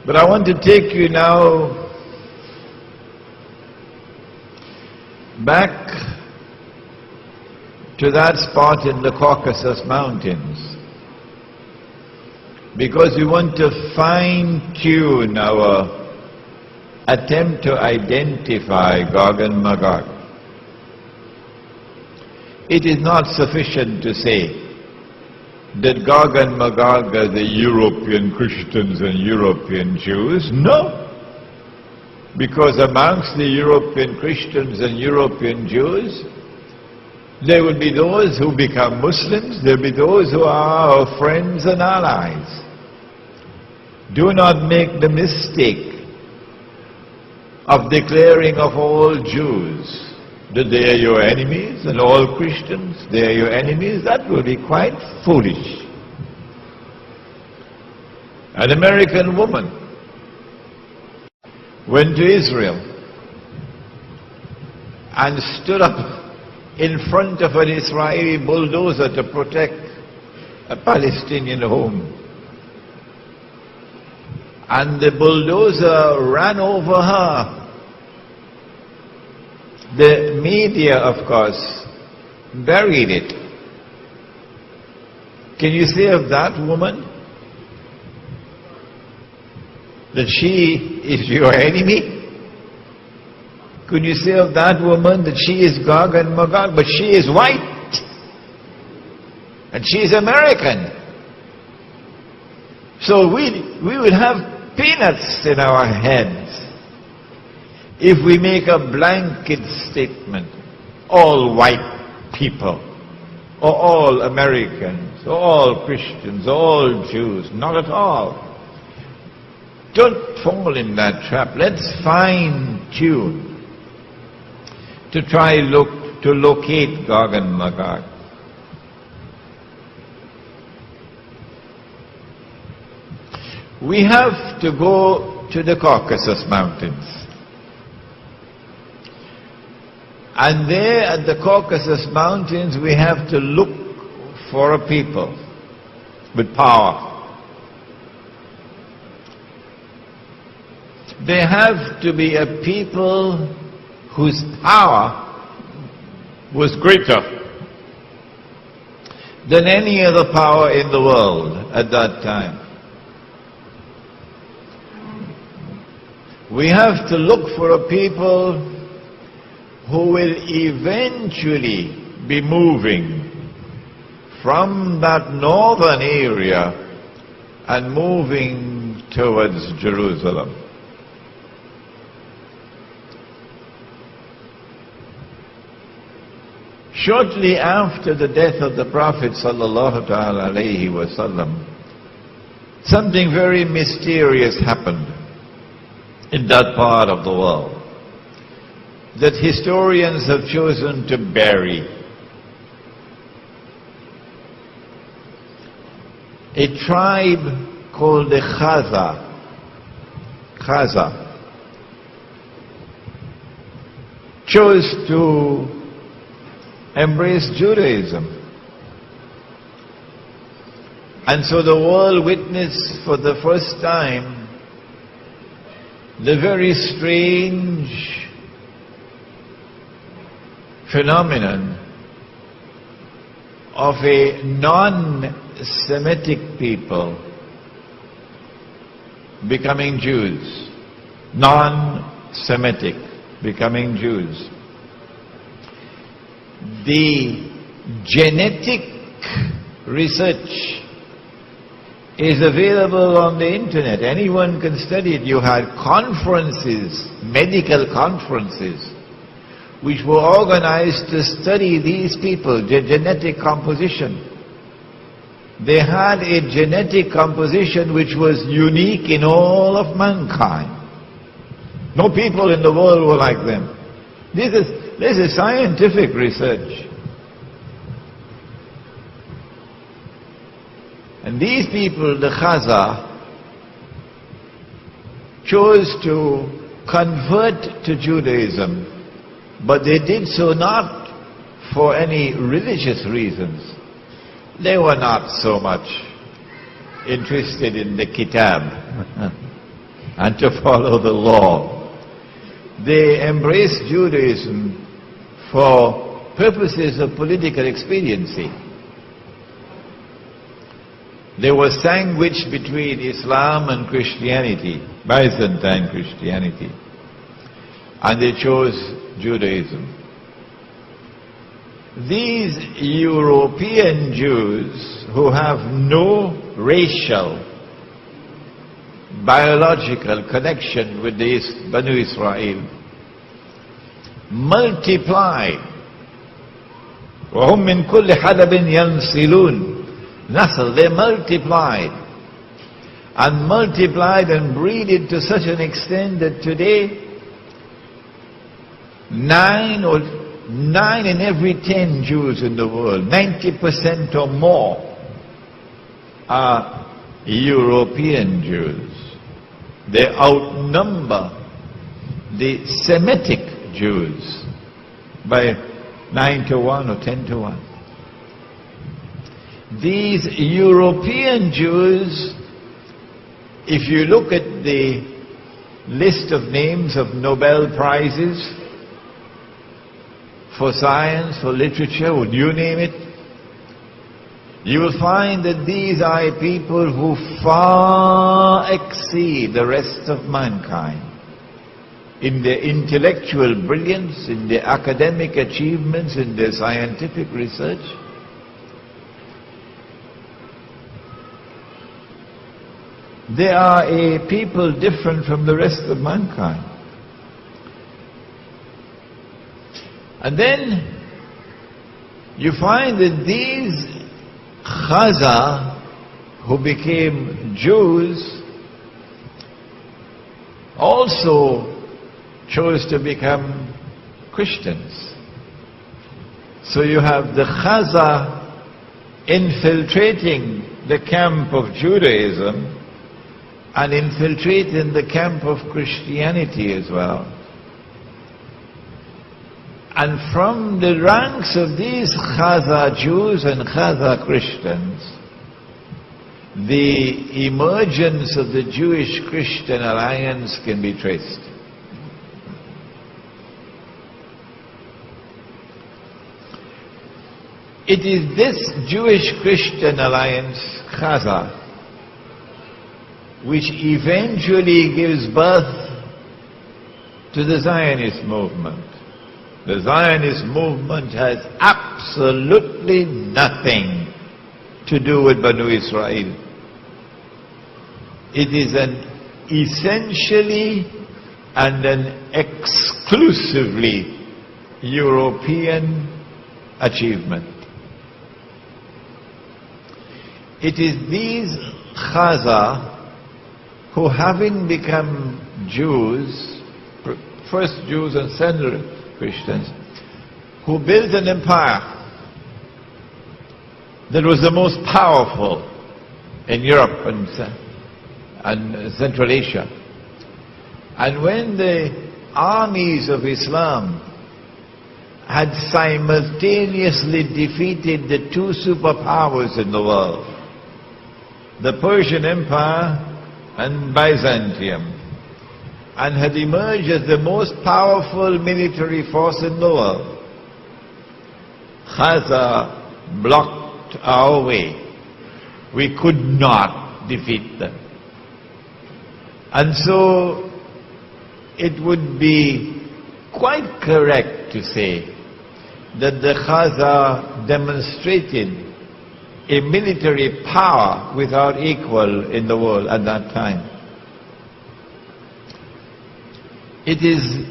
But I want to take you now back to that spot in the Caucasus Mountains, because we want to fine-tune our attempt to identify Gog and Magog. It is not sufficient to say that Gog and Magog are the European Christians and European Jews. No, because amongst the European Christians and European Jews, there will be those who become Muslims, there will be those who are our friends and allies. Do not make the mistake of declaring of all Jews that they are your enemies and all Christians, they are your enemies. That will be quite foolish. An American woman went to Israel and stood up in front of an Israeli bulldozer to protect a Palestinian home. And the bulldozer ran over her. The media, of course, buried it. Can you say of that woman that she is your enemy? Could you say of that woman that she is Gog and Magog? But she is white, and she is American. So we would have peanuts in our heads if we make a blanket statement, all white people, or all Americans, or all Christians, or all Jews. Not at all. Don't fall in that trap. Let's fine-tune to try to locate Gog and Magog. We have to go to the Caucasus Mountains. And there at the Caucasus Mountains we have to look for a people with power. They have to be a people whose power was greater than any other power in the world at that time. We have to look for a people who will eventually be moving from that northern area and moving towards Jerusalem. Shortly after the death of the Prophet sallallahu alaihi wasallam, something very mysterious happened in that part of the world that historians have chosen to bury. A tribe called the Khazar chose to embrace Judaism. And so the world witnessed for the first time the very strange phenomenon of a non-Semitic people becoming Jews. Non-Semitic becoming Jews. The genetic research is available on the internet. Anyone can study it. You had conferences, medical conferences, which were organized to study these people, their genetic composition. They had a genetic composition which was unique in all of mankind. No people in the world were like them. This is scientific research. And these people, the Khazar, chose to convert to Judaism, but they did so not for any religious reasons. They were not so much interested in the Kitab. and to follow the law. They embraced Judaism for purposes of political expediency. They were sandwiched between Islam and Christianity, Byzantine Christianity, and they chose Judaism. These European Jews who have no racial, biological connection with the Banu Israel multiplied. وَهُمْ مِنْ كُلِّ حَدَبٍ يَنْسِلُونَ Nasl, they multiplied and breeded to such an extent that today 9 in every 10 Jews in the world, 90% or more, are European Jews. They outnumber the Semitic Jews by 9 to 1 or 10 to 1. These European Jews, if you look at the list of names of Nobel Prizes for science, for literature, would you name it, you will find that these are people who far exceed the rest of mankind in their intellectual brilliance, in their academic achievements, in their scientific research. They are a people different from the rest of mankind. And then you find that these Khazar who became Jews also chose to become Christians. So you have the Khazar infiltrating the camp of Judaism and infiltrating the camp of Christianity as well. And from the ranks of these Khazar Jews and Khazar Christians, the emergence of the Jewish-Christian alliance can be traced. It is this Jewish-Christian alliance, Khazar, which eventually gives birth to the Zionist movement. The Zionist movement has absolutely nothing to do with Banu Israel. It is an essentially and an exclusively European achievement. It is these Khazar who, having become Jews, first Jews and then Christians, who built an empire that was the most powerful in Europe and Central Asia. And when the armies of Islam had simultaneously defeated the two superpowers in the world, the Persian Empire and Byzantium, and had emerged as the most powerful military force in the world, Khazar blocked our way. We could not defeat them. And so it would be quite correct to say that the Khazar demonstrated a military power without equal in the world at that time. It is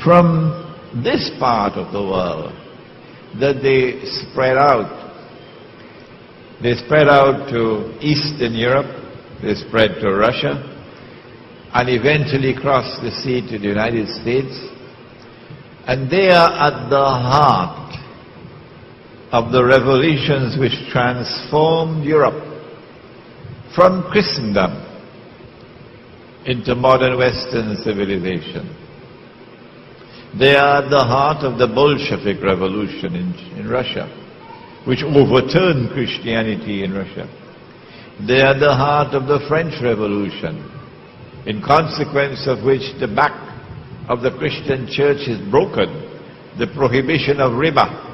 from this part of the world that they spread out. They spread out to Eastern Europe, they spread to Russia, and eventually crossed the sea to the United States. And they are at the heart of the revolutions which transformed Europe from Christendom into modern Western civilization. They are at the heart of the Bolshevik revolution in Russia, which overturned Christianity in Russia. They are at the heart of the French Revolution, in consequence of which the back of the Christian church is broken. The prohibition of riba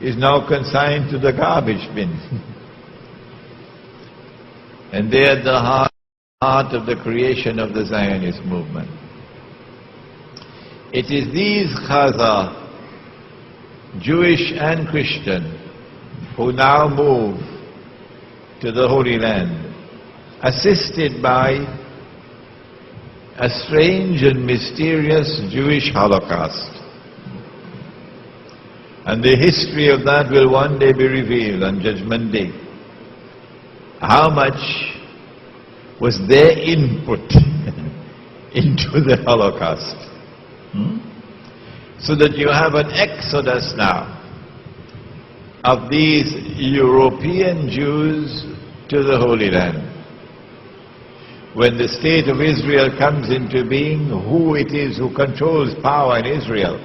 is now consigned to the garbage bin. And they are the heart of the creation of the Zionist movement. It is these Khazar, Jewish and Christian, who now move to the Holy Land, assisted by a strange and mysterious Jewish Holocaust. And the history of that will one day be revealed on Judgment Day. How much was their input into the Holocaust? So that you have an exodus now of these European Jews to the Holy Land. When the state of Israel comes into being, who it is who controls power in Israel?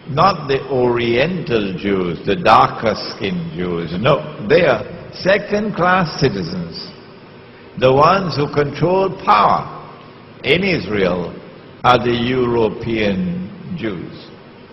Not the Oriental Jews, the darker-skinned Jews. No, they are second-class citizens. The ones who control power in Israel are the European Jews.